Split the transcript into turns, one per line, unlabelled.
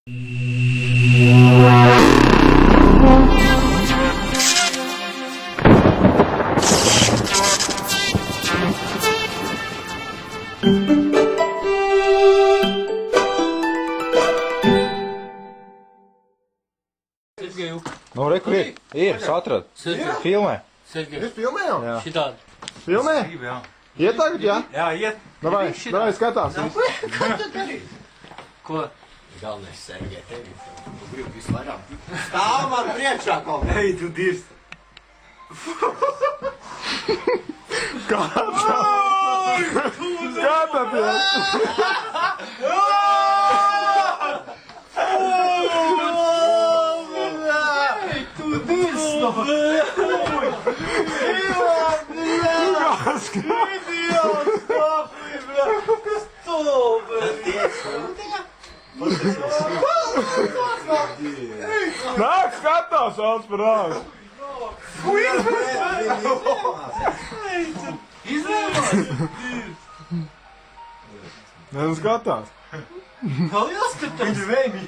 Nu, re, kur ir? Ir, es atradu. Filmē.
Jūs filmējāt?
Jā.
Šitādi.
Filmē? Iet tagad, jā?
Jā, iet.
Davai skatās.
Ko?
Galvenais Sergei tevi. Tu gribi visvairāk. Stāv man priekšā kaut kā. Ej, tu dirst.
Skatāties!
Tu dirst no.
Nāk, skatās, sauc par āzu. Nē, skatās.
Vēl jāskatās. Viņa veidi.